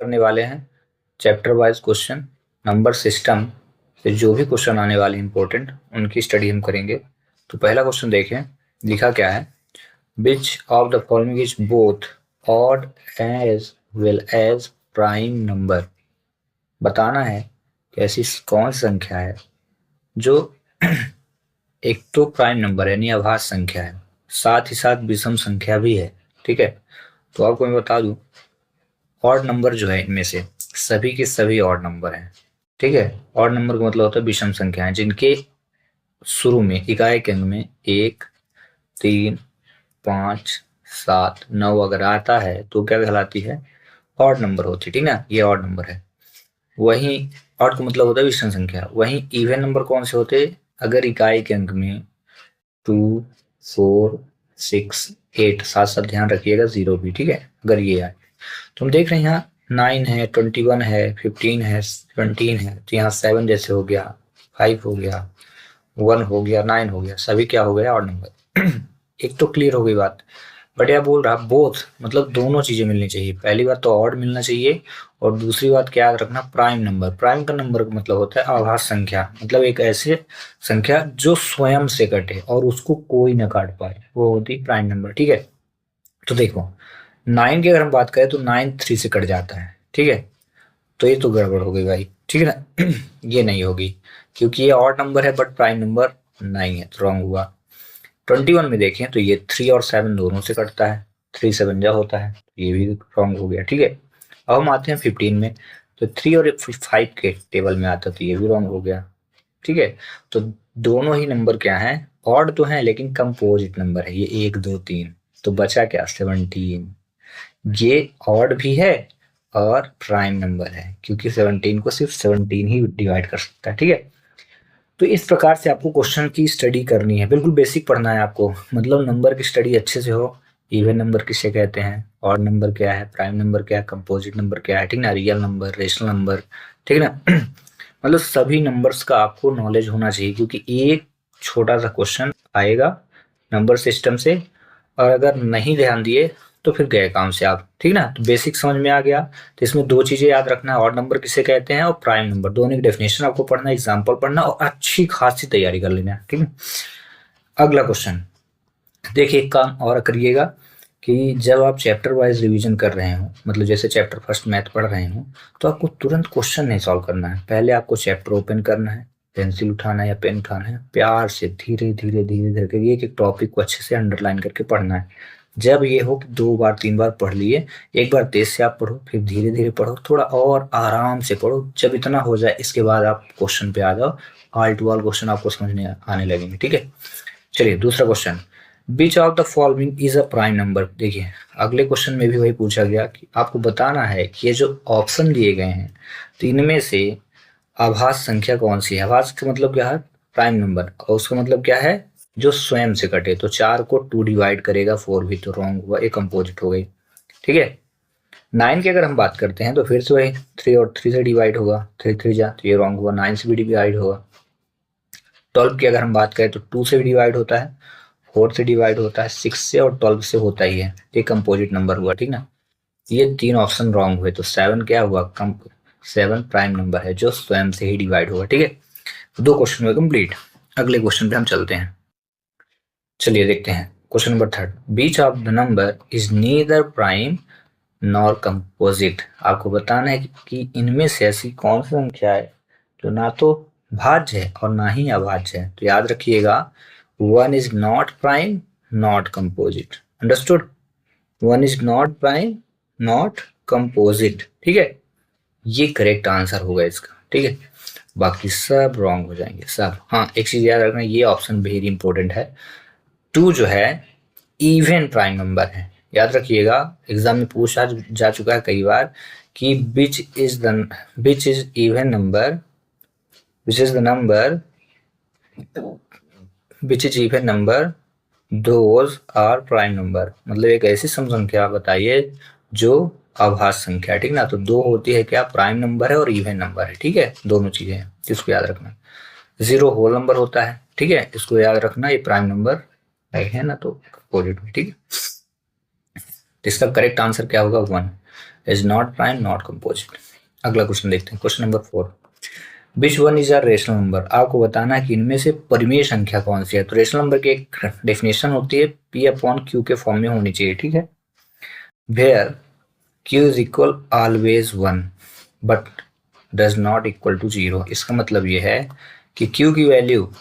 करने वाले हैं chapter wise question, number system से जो भी क्वेश्चन आने वाले इंपॉर्टेंट उनकी स्टडी हम करेंगे। तो पहला क्वेश्चन देखें, लिखा क्या है, which of the following is both odd as well as prime number. बताना है कि ऐसी कौन सी संख्या है जो एक तो प्राइम नंबर यानी अभाज्य संख्या है, साथ ही साथ विषम संख्या भी है। ठीक है, तो आपको मैं बता दूं, ऑड नंबर जो है इनमें से सभी के सभी ऑड नंबर हैं। ठीक है, ऑड नंबर का मतलब होता है विषम संख्याएं जिनके शुरू में इकाई के अंक में 1, 3, 5, 7, 9 अगर आता है तो क्या कहलाती है, ऑड नंबर होती है। ठीक ना, ये ऑड नंबर है। वहीं ऑड का मतलब होता है विषम संख्या। वहीं इवन नंबर कौन से होते, अगर इकाई के अंक में 2, 4, 6, 8, साथ साथ ध्यान रखिएगा 0 भी। ठीक है, अगर ये आए तो हम देख रहे हैं यहाँ 9 है, 21 है, 15 है, 17 है, तो यहाँ 7 जैसे हो गया, 5 हो गया, 1 हो गया, 9 हो गया, सभी क्या हो गया, ऑड नंबर। एक तो क्लियर हो गई बात। बट यह बोल रहा बोथ मतलब दोनों चीजें मिलनी चाहिए। पहली बात तो ऑड मिलना चाहिए, और दूसरी बात क्या याद रखना, प्राइम नंबर। प्राइम का नंबर का मतलब होता है अभाज्य संख्या, मतलब एक ऐसी संख्या जो स्वयं से कटे और उसको कोई ना काट पाए, वो होती प्राइम नंबर। ठीक है, तो देखो 9 की अगर हम बात करें तो 9 3 से कट जाता है। ठीक है, तो ये तो गड़बड़ हो गई भाई। ठीक है ना, ये नहीं होगी क्योंकि ये ऑड नंबर है बट प्राइम नंबर नहीं है, तो रॉन्ग हुआ। 21 में देखें तो ये 3 और 7 दोनों से कटता है, 3 7 जा होता है, ये भी रॉन्ग हो गया। ठीक है, अब हम आते हैं 15 में, तो 3 और 5 के टेबल में आता है, तो ये भी रॉन्ग हो गया। ठीक है, तो दोनों ही नंबर क्या है, ऑड तो है लेकिन कंपोजिट नंबर है, ये 1 2 3, तो बचा क्या, 17। ये ऑड भी है और प्राइम नंबर है क्योंकि 17 को सिर्फ 17 ही डिवाइड कर सकता है। ठीक है, तो इस प्रकार से आपको क्वेश्चन की स्टडी करनी है, बिल्कुल बेसिक पढ़ना है आपको, मतलब नंबर की स्टडी अच्छे से हो। इवन नंबर किसे कहते हैं, ऑड नंबर क्या है, प्राइम नंबर क्या है, कंपोजिट नंबर क्या है, ठीक ना, रियल नंबर, रेशनल नंबर, ठीक ना। मतलब सभी नंबर्स का आपको नॉलेज होना चाहिए क्योंकि एक छोटा सा क्वेश्चन आएगा नंबर सिस्टम से, और अगर नहीं ध्यान दिए तो फिर गए काम से आप। ठीक ना, तो बेसिक समझ में आ गया। तो इसमें दो चीजें याद रखना है, ऑड नंबर किसे कहते हैं और प्राइम नंबर, दोनों की डेफिनेशन आपको पढ़ना, एग्जांपल पढ़ना और अच्छी खासी तैयारी कर लेना। ठीक है, अगला क्वेश्चन देखिए, एक काम और करिएगा कि जब आप चैप्टर वाइज रिवीजन कर रहे हो, मतलब जैसे चैप्टर फर्स्ट मैथ पढ़ रहे हो, तो आपको तुरंत क्वेश्चन नहीं सॉल्व करना है। पहले आपको चैप्टर ओपन करना है, पेंसिल उठाना है या पेन उठाना है, प्यार से धीरे धीरे धीरे धीरे करके एक एक टॉपिक को अच्छे से अंडरलाइन करके पढ़ना है। जब ये हो कि 2 बार 3 बार पढ़ लिए, एक बार तेज से आप पढ़ो, फिर धीरे धीरे पढ़ो, थोड़ा और आराम से पढ़ो। जब इतना हो जाए इसके बाद आप क्वेश्चन पे आ जाओ, ऑल टू ऑल क्वेश्चन आपको समझ में आने लगेंगे। ठीक है, चलिए दूसरा question, beach of the following is a prime number. देखिए अगले क्वेश्चन में भी वही पूछा गया कि आपको बताना है कि ये जो ऑप्शन दिए गए हैं तो इनमें से अभाज्य संख्या कौन सी है। अभाज्य का मतलब क्या है, प्राइम नंबर, और उसका मतलब क्या है, जो स्वयं से कटे। तो 4 को 2 डिवाइड करेगा, 4 भी, तो रॉन्ग हुआ, एक कंपोजिट हो गई। ठीक है, 9 की अगर हम बात करते हैं तो फिर से वही 3 और 3 से डिवाइड होगा, 3 3 जा, तो ये रॉन्ग हुआ, 9 से भी डिवाइड होगा। 12 की अगर हम बात करें तो 2 से भी डिवाइड होता है, 4 से डिवाइड होता है, 6 से और 12 से होता ही है, ये कंपोजिट नंबर हुआ। ठीक ना, ये 3 ऑप्शन रॉन्ग हुए, तो 7 क्या हुआ, 7 प्राइम नंबर है जो स्वयं से ही डिवाइड होगा। ठीक है, तो 2 क्वेश्चन हुए कंप्लीट। अगले क्वेश्चन पे हम चलते हैं, चलिए देखते हैं question number 3, beach of the number is neither prime nor composite. आपको बताना है कि इनमें से ऐसी कौन सी संख्या है जो ना तो भाज्य है और ना ही अभाज्य है। तो याद रखिएगा, 1 is not prime not composite, understood, 1 is not prime not composite. ठीक है, ये करेक्ट आंसर होगा इसका। ठीक है, बाकी सब रॉन्ग हो जाएंगे सब। हाँ, एक चीज याद रखना, ये ऑप्शन वेरी इंपॉर्टेंट है, 2 जो है इवन प्राइम नंबर है। याद रखिएगा, एग्जाम में पूछा जा चुका है कई बार कि which is even number, which is the number which is even number, those are prime number. मतलब एक ऐसी सम संख्या बताइए जो अभाज्य संख्या है। ठीक ना, तो 2 होती है क्या, प्राइम नंबर है और इवन नंबर है। ठीक है, दोनों चीजें हैं, इसको याद रखना। 0 होल नंबर होता है, ठीक है, इसको याद रखना, ये प्राइम नंबर है ना, तो कंपोजिट में। ठीक है, तो इसका करेक्ट आंसर क्या होगा, 1। Is not prime, not composite. अगला क्वेश्चन देखते हैं, question number 4। Which one is a rational number? आपको बताना है कि इनमें से परिमेय संख्या कौन सी है। तो रेशनल नंबर की एक डेफिनेशन होती है, पी अपॉन क्यू के फॉर्म में होनी चाहिए, ठीक है। Where Q is equal always 1 but does not equal to 0। इसका मतलब ये है कि क्यू की वैल्यू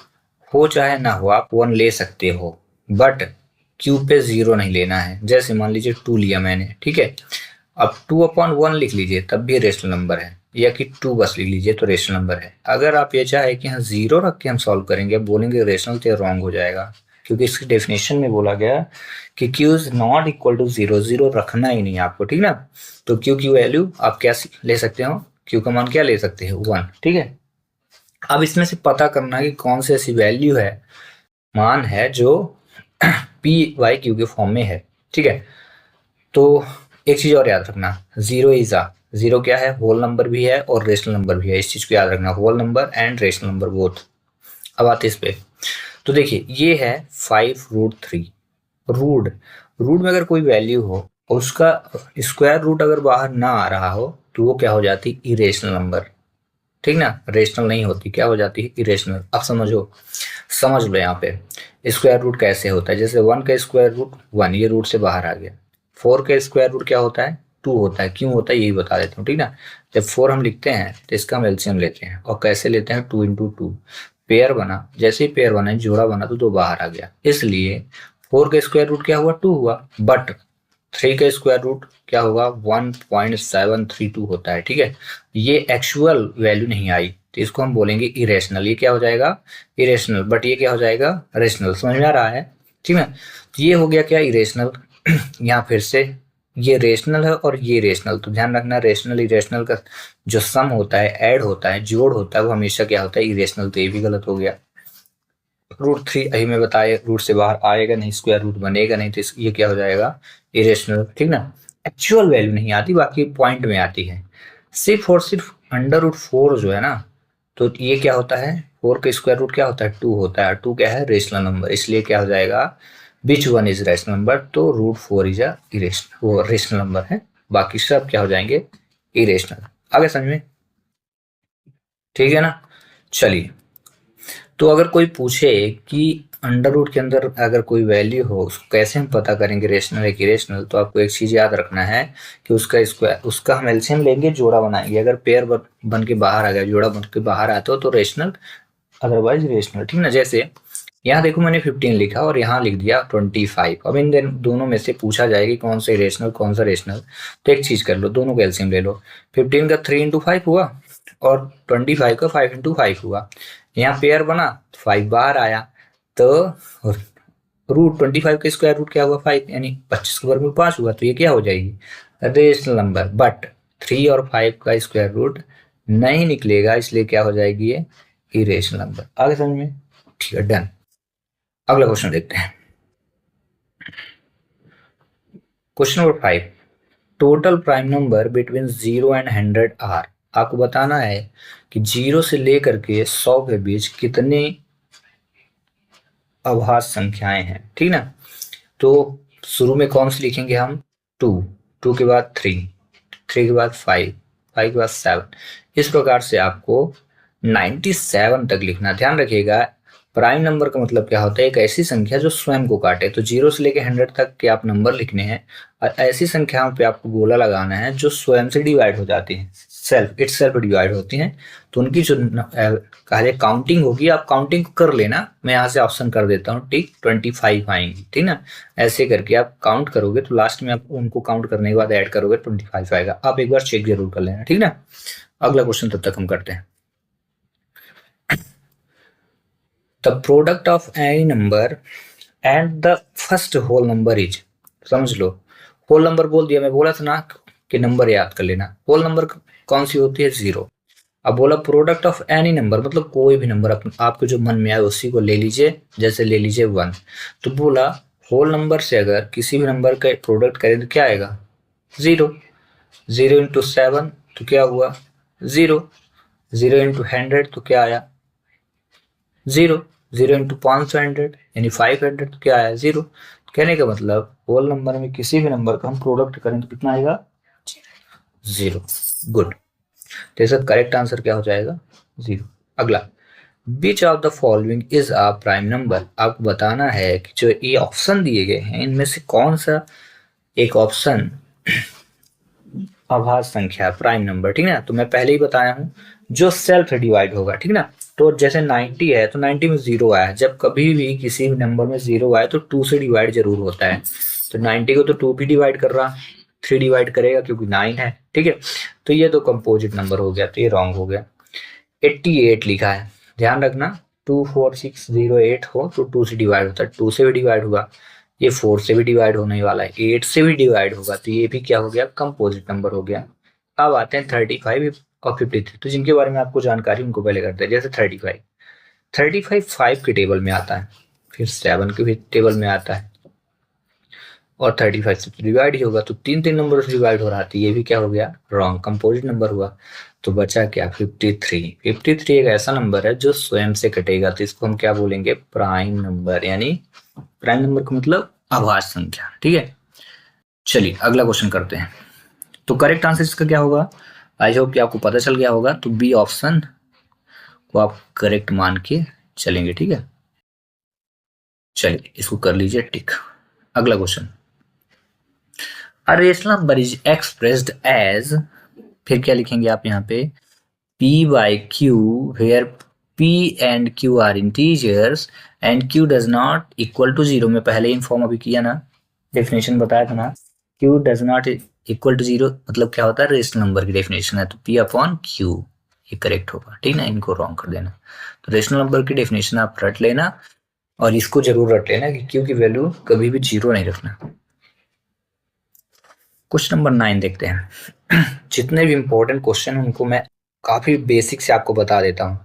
हो चाहे ना हो, आप 1 ले सकते हो, बट क्यू पे 0 नहीं लेना है। जैसे मान लीजिए 2 लिया मैंने, ठीक है, अब 2/1 लिख लीजिए तब भी रेशनल नंबर है, या कि 2 बस लिख लीजिए तो रेशनल नंबर है। अगर आप ये चाहे कि हाँ 0 रख के हम सॉल्व करेंगे, बोलेंगे रेशनल, तो रॉन्ग हो जाएगा, क्योंकि इसकी डेफिनेशन में बोला गया कि Q is not equal to 0, 0 रखना ही नहीं आपको, ठीक ना। तो क्यू की वैल्यू आप क्या ले सकते हो, क्यू का मान क्या ले सकते हो, 1, ठीक है। अब इसमें से पता करना है कि कौन सी ऐसी वैल्यू है, मान है, जो पी वाई क्यू के फॉर्म में है, ठीक है। तो एक चीज और याद रखना, 0 क्या है, होल नंबर भी है और रेशनल नंबर भी है। इस चीज को याद रखना, whole number and rational number both. अब आते इस पे, तो देखिए ये है 5√3। रूट रूट में अगर कोई वैल्यू हो और उसका स्क्वायर रूट अगर बाहर ना आ रहा हो, तो वो क्या हो जाती, इरेशनल नंबर, ठीक ना। रेशनल नहीं होती, क्या हो जाती है, इरेशनल। अब समझ लो यहाँ पे स्क्वायर रूट कैसे होता है। जैसे 1 का स्क्वायर रूट 1, ये रूट से बाहर आ गया। 4 का स्क्वायर रूट क्या होता है, 2 होता है। क्यों होता है यही बता देता हूँ, ठीक ना। जब 4 हम लिखते हैं तो इसका हम एलसीएम लेते हैं, और कैसे लेते हैं, 2 इंटू 2। पेयर बना, जैसे ही पेयर बना, जोड़ा बना, तो 2 बाहर आ गया, इसलिए 4 का स्क्वायर रूट क्या हुआ, 2 हुआ। बट 3 का स्क्वायर रूट क्या होगा, 1.732 होता है, ठीक है। ये एक्चुअल वैल्यू नहीं आई, तो इसको हम बोलेंगे इरेशनल। ये क्या हो जाएगा, इरेशनल। बट ये क्या हो जाएगा, रेशनल। समझ में आ रहा है, ठीक है। तो ये हो गया क्या, इरेशनल। यहाँ फिर से ये रेशनल है और ये रेशनल, तो ध्यान रखना, रेशनल इरेशनल का जो सम होता है, ऐड होता है, जोड़ होता है, वो हमेशा क्या होता है, इरेशनल। तो ये भी गलत हो गया। √3 अभी मैं बताया, रूट से बाहर आएगा नहीं, स्क्वायर रूट बनेगा नहीं, तो ये क्या हो जाएगा, इरेशनल, ठीक ना। एक्चुअल वैल्यू नहीं आती, बाकी पॉइंट में आती है। सिर्फ और सिर्फ √4 जो है ना, तो ये क्या होता है, 4 का स्क्वायर रूट क्या होता है, 2 होता है। 2 क्या है, रेशनल नंबर, इसलिए क्या हो जाएगा, which one is rational number, तो √4 इज अ इरेशनल, वो रेशनल नंबर है। बाकी सब क्या हो जाएंगे, इरेशनल। आगे समझ में, ठीक है ना। चलिए, तो अगर कोई पूछे कि अंडर रूट के अंदर अगर कोई वैल्यू हो, उसको कैसे हम पता करेंगे रेशनल है कि इरेशनल, तो आपको एक चीज याद रखना है कि उसका स्क्वायर, उसका हम एलसीएम लेंगे, जोड़ा बनाएंगे। अगर पेयर बन के बाहर आ गया, जोड़ा बन के बाहर आता हो, तो रेशनल, अदरवाइज रेशनल, ठीक ना। जैसे यहाँ देखो मैंने 15 लिखा और यहाँ लिख दिया 25। अब इन दोनों में से पूछा जाए कि कौन सा इरेशनल कौन सा रेशनल, तो एक चीज कर लो, दोनों का एलसीएम ले लो। 15 का 3 × 5 हुआ, और 25 का 5 × 5 हुआ। यहाँ पेयर बना, 5 बाहर आया, तो √25 का स्क्वायर रूट क्या हुआ, 5, यानी 25 के वर्गमूल 5 हुआ। तो ये क्या हो जाएगी, रेशनल नंबर। बट 3 और 5 का स्क्वायर रूट नहीं निकलेगा, इसलिए क्या हो जाएगी, ये इरेशनल नंबर। आगे समझ में, ठीक है, डन। अगला क्वेश्चन देखते हैं, question number 5। Total prime number between 0 and 100 are. आपको बताना है कि 0 से लेकर के 100 के बीच कितने अभाज्य संख्याएं हैं, ठीक ना। तो शुरू में कौन सी लिखेंगे हम, 2, 2 के बाद 3, 3 के बाद 5, 5 के बाद 7। इस प्रकार से आपको 97 तक लिखना। ध्यान रखिएगा, प्राइम नंबर का मतलब क्या होता है, एक ऐसी संख्या जो स्वयं को काटे। तो 0 से लेकर 100 तक के आप नंबर लिखने हैं, और ऐसी संख्याओं पे आपको गोला लगाना है जो स्वयं से डिवाइड हो जाती हैं, इटसेल्फ डिवाइड होती हैं। तो उनकी जो कहा काउंटिंग होगी, आप काउंटिंग कर लेना। मैं यहाँ से ऑप्शन कर देता हूँ, ठीक, 25 आएंगी, ठीक ना। ऐसे करके आप काउंट करोगे, तो लास्ट में आप उनको काउंट करने के बाद ऐड करोगे, 25 आएगा। आप एक बार चेक जरूर कर लेना, ठीक ना। अगला क्वेश्चन तब तक हम करते हैं। The product of any number and the first whole number is. समझ लो, होल नंबर बोल दिया, मैं बोला था ना कि नंबर याद कर लेना। होल नंबर कौन सी होती है, 0। अब बोला प्रोडक्ट ऑफ एनी नंबर, मतलब कोई भी नंबर आपको जो मन में आए उसी को ले लीजिए। जैसे ले लीजिए 1, तो बोला होल नंबर से अगर किसी भी नंबर का प्रोडक्ट करें तो क्या आएगा, 0। 0 × 7 तो क्या हुआ, 0। 0 × 100 तो क्या आया, 0। 0 × 500 यानी 500 तो क्या आया, 0। कहने का मतलब होल नंबर में किसी भी नंबर का हम प्रोडक्ट करें तो कितना आएगा, 0। गुड। तो इसका करेक्ट आंसर क्या हो जाएगा? 0। अगला, विच of the following is a prime number. आपको बताना है कि जो ये ऑप्शन दिए गए हैं इनमें से कौन सा एक ऑप्शन अभाज्य संख्या प्राइम नंबर, ठीक है ना। तो मैं पहले ही बताया हूं जो सेल्फ डिवाइड होगा, ठीक ना। तो जैसे 90 है तो 90 में 0 आया, जब कभी भी किसी नंबर में 0 आए तो 2 से डिवाइड जरूर होता है। तो 90 को तो 2 भी डिवाइड कर रहा, 3 डिवाइड करेगा क्योंकि 9 है, ठीक है। तो ये तो कंपोजिट नंबर हो गया, तो ये रॉन्ग हो गया। 88 लिखा है, ध्यान रखना 24608 हो तो 2 से डिवाइड होता है, 2 से भी डिवाइड हुआ, ये 4 से भी डिवाइड होने वाला है, 8 से भी डिवाइड होगा, तो ये भी क्या हो गया? कंपोजिट नंबर हो गया। अब आते हैं 35 और 53। तो जिनके बारे में आपको जानकारी उनको पहले करते हैं। जैसे 35 5 के टेबल में आता है, फिर 7 के भी टेबल में आता है, और 35 से डिवाइड ही होगा, तो 3 नंबर से डिवाइड हो रहा था, ये भी क्या हो गया? रॉन्ग, कंपोजिट नंबर हुआ। तो बचा क्या? 53 एक ऐसा नंबर है जो स्वयं से कटेगा, तो इसको हम क्या बोलेंगे? Prime number. यानी प्राइम नंबर का मतलब अभाज्य संख्या, ठीक है। चलिए अगला क्वेश्चन करते हैं। तो करेक्ट आंसर इसका क्या होगा? आई होप कि आपको पता चल गया होगा। तो बी ऑप्शन को आप करेक्ट मान के चलेंगे, ठीक है। चलिए इसको कर लीजिए टिक। अगला question, a rational number is expressed as, फिर क्या लिखेंगे आप यहाँ पे? p by q where p and q are integers and q does not equal to 0। में पहले इन्फॉर्म अभी किया ना, डेफिनेशन बताया था ना, q does not equal to 0 मतलब क्या होता है? रेशनल नंबर की डेफिनेशन है, तो p अपॉन q ये करेक्ट होगा, ठीक ना। इनको रॉन्ग कर देना। तो रेशनल नंबर की डेफिनेशन आप रट लेना, और इसको जरूर रट लेना कि q की वैल्यू कभी भी 0 नहीं रखना। क्वेश्चन नंबर 9 देखते हैं। जितने भी इंपॉर्टेंट क्वेश्चन उनको मैं काफी बेसिक से आपको बता देता हूँ,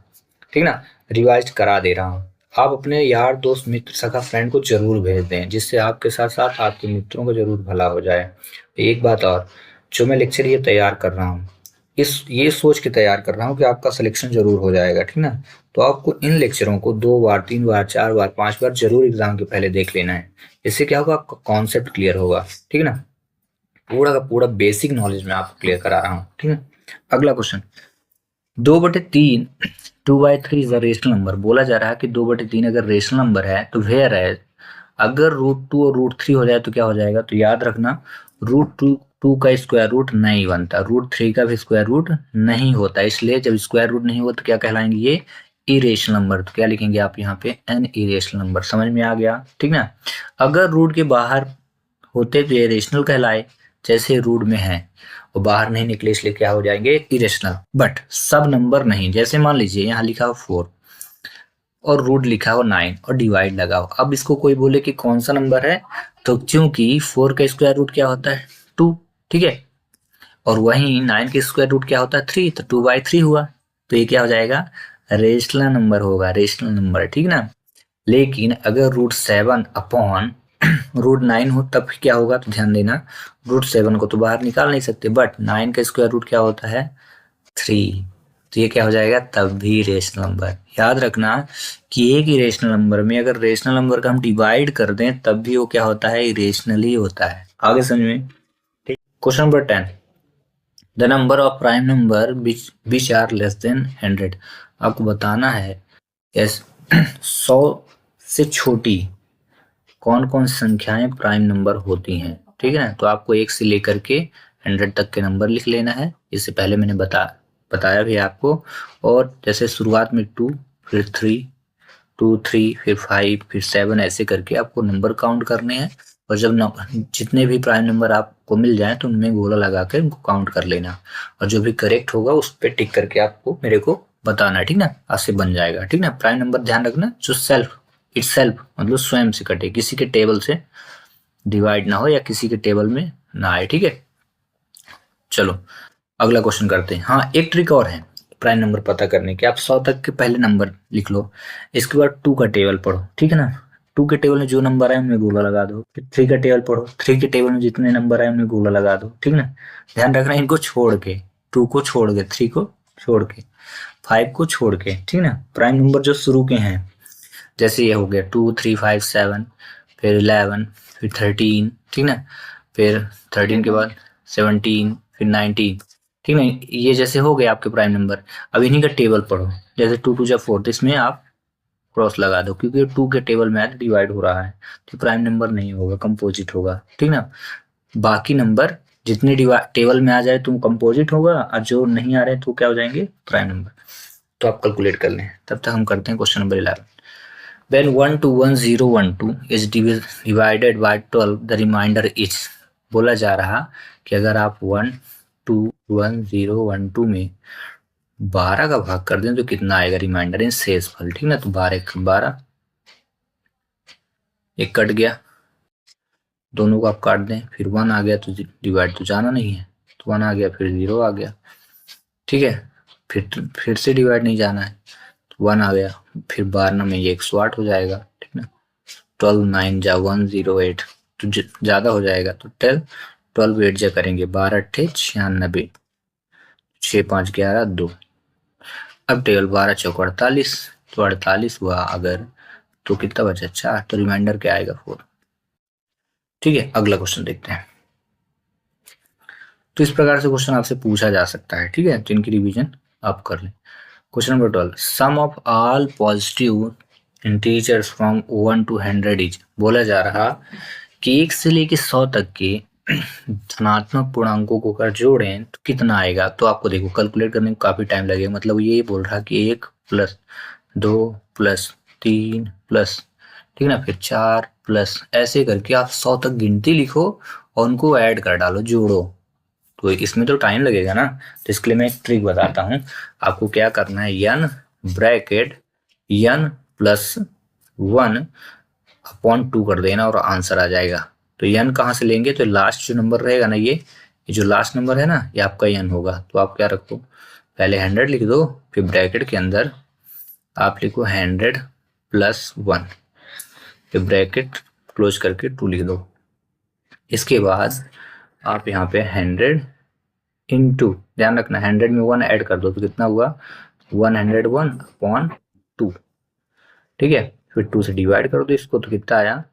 ठीक ना, रिवाइज करा दे रहा हूँ। आप अपने यार दोस्त मित्र सखा फ्रेंड को जरूर भेज दें, जिससे आपके साथ साथ आपके मित्रों को जरूर भला हो जाए। एक बात और, जो मैं लेक्चर ये तैयार कर रहा हूँ ये सोच के तैयार कर रहा हूँ कि आपका सिलेक्शन जरूर हो जाएगा, ठीक ना। तो आपको इन लेक्चरों को 2 बार 3 बार 4 बार 5 बार जरूर एग्जाम के पहले देख लेना है। इससे क्या होगा? आपका कॉन्सेप्ट क्लियर होगा, ठीक ना। पूरा का पूरा बेसिक नॉलेज मैं आपको क्लियर करा रहा हूँ, ठीक है। अगला question, 2/3 2/3 is a rational number. बोला जा रहा है कि 2/3 अगर रेशनल नंबर है तो वेयर है, अगर √2 और √3 हो जाए तो क्या हो जाएगा? तो याद रखना √2 का स्क्वायर रूट नहीं बनता, √3 का भी स्क्वायर रूट नहीं होता, इसलिए जब स्क्वायर रूट नहीं हो तो क्या कहलाएंगे? ये इरेशनल नंबर। तो क्या लिखेंगे आप यहाँ पे? An irrational number. समझ में आ गया, ठीक ना। अगर रूट के बाहर होते तो ये रेशनल कहलाए, जैसे रूट में है वो बाहर नहीं निकले इसलिए क्या हो जाएंगे? इरेशनल। बट सब नंबर नहीं, जैसे मान लीजिए यहाँ लिखा हो 4 और रूट लिखा हो 9 और डिवाइड लगा हो, अब इसको कोई बोले कि कौन सा नंबर है, तो क्योंकि 4 का स्क्वायर रूट क्या होता है? 2, ठीक है। और वहीं 9 का स्क्वायर रूट क्या होता है? 3, तो 2/3 हुआ, तो ये क्या हो जाएगा? रेशनल नंबर होगा, रेशनल नंबर, ठीक ना। लेकिन अगर √7 अपॉन √9 हो तब क्या होगा? तो ध्यान देना, √7 को तो बाहर निकाल नहीं सकते, बट 9 का स्क्वायर रूट क्या होता है? 3, तो ये क्या हो जाएगा? तब भी रेशनल नंबर। याद रखना कि एक ही रेशनल नंबर में अगर रेशनल नंबर का हम डिवाइड कर दें तब भी वो क्या होता है? इरेशनल ही होता है। आगे समझ में? Question number 10, the number of prime number which are less than 100। आपको बताना है 100 से छोटी कौन कौन सी संख्याएं प्राइम नंबर होती हैं, ठीक है ना। तो आपको 1 से लेकर के 100 तक के नंबर लिख लेना है, इससे पहले मैंने बताया भी आपको। और जैसे शुरुआत में 2, फिर 3, 2 3, फिर 5, फिर 7, ऐसे करके आपको नंबर काउंट करने हैं। और जब जितने भी प्राइम नंबर आपको मिल जाए तो उनमें गोला लगा कर उनको काउंट कर लेना, और जो भी करेक्ट होगा उस पर टिक करके आपको मेरे को बताना है, ठीक ना। आज से बन जाएगा, ठीक ना। प्राइम नंबर ध्यान रखना जो इटसेल्फ मतलब स्वयं से कटे, किसी के टेबल से डिवाइड ना हो या किसी के टेबल में ना आए, ठीक है। चलो अगला क्वेश्चन करते हैं। हाँ, एक ट्रिक और है प्राइम नंबर पता करने की। आप 100 तक के पहले नंबर लिख लो, इसके बाद 2 का टेबल पढ़ो, ठीक है ना। 2 के टेबल में जो नंबर है उनमें गोला लगा दो, फिर 3 का टेबल पढ़ो, 3 के टेबल में जितने नंबर है उनमें गोला लगा दो, ठीक ना। ध्यान रखना इनको छोड़ के, 2 को छोड़ के, 3 को छोड़ के, 5 को छोड़ के, ठीक ना। प्राइम नंबर जो शुरू के हैं, जैसे ये हो गया 2 3 5 7, फिर 11, फिर 13, ठीक ना। फिर 13 के बाद 17, फिर 19, ठीक है। ये जैसे हो गए आपके प्राइम नंबर। अब इन्हीं का टेबल पढ़ो, जैसे 2 2 जा 4, तो इसमें आप क्रॉस लगा दो क्योंकि 2 के टेबल में डिवाइड हो रहा है, तो प्राइम नंबर नहीं होगा, कंपोजिट होगा। ठीक ना। बाकी नंबर जितने टेबल में आ जाए तो कंपोजिट होगा, और जो नहीं आ रहे तो क्या हो जाएंगे, प्राइम नंबर। तो आप कैलकुलेट कर लें। तब तक हम करते हैं question number 11। When 1 2 1 0 1 2 is divided by 12, the remainder is। बोला जा रहा कि अगर आप 1 2 1 0 1 2 में 12 का भाग कर दें तो कितना आएगा रिमाइंडर इन शेषफल। ठीक ना। तो 12 एक कट गया, दोनों को आप काट दें, फिर 1 आ गया तो डिवाइड तो जाना नहीं है, तो 1 आ गया, फिर 0 आ गया। ठीक है। फिर से डिवाइड नहीं जाना है, तो 1 आ गया, फिर 12 में ये 108 हो जाएगा। ठीक ना। 12 9 जा 108, तो ज्यादा हो जाएगा, तो 12 8 जा करेंगे, 12 8 96, 6 5 11 2। अब टेबल 12 चौक 48, तो 48 हुआ अगर, तो कितना बचा 4, तो रिमाइंडर क्या आएगा 4। ठीक है। अगला क्वेश्चन देखते हैं। तो इस प्रकार से क्वेश्चन आपसे पूछा जा सकता है। ठीक है। तो इनकी रिवीजन आप कर लें। Question number 12, sum of all positive integers from 1 to 100 is. बोला जा रहा कि 1 से लेके 100 तक के धनात्मक पूर्णांकों को अगर जोड़ें तो कितना आएगा। तो आपको देखो कैलकुलेट करने में काफी टाइम लगेगा। मतलब ये बोल रहा कि 1 + 2 + 3 + ठीक ना, फिर 4 + ऐसे करके आप 100 तक गिनती लिखो और उनको ऐड कर डालो, जोड़ो। तो इसमें तो टाइम लगेगा ना। तो इसके लिए मैं एक ट्रिक बताता हूँ। आपको क्या करना है, n ब्रैकेट n + 1/2 कर देना और आंसर आ जाएगा। तो n कहाँ से लेंगे, तो लास्ट जो नंबर रहेगा ना, ये जो लास्ट नंबर है ना, ये आपका n होगा। तो आप क्या रखो, पहले 100 लिख दो, फिर ब्रैकेट के अंदर आप लिखो 100 + 1, फिर ब्रैकेट क्लोज करके 2 लिख दो। इसके बाद आप यहाँ पे 100 इंटू, ध्यान रखना 100 में 1 ऐड कर दो, तो कितना हुआ 101/2। ठीक है। फिर 2 से डिवाइड कर दो इसको, तो कितना आया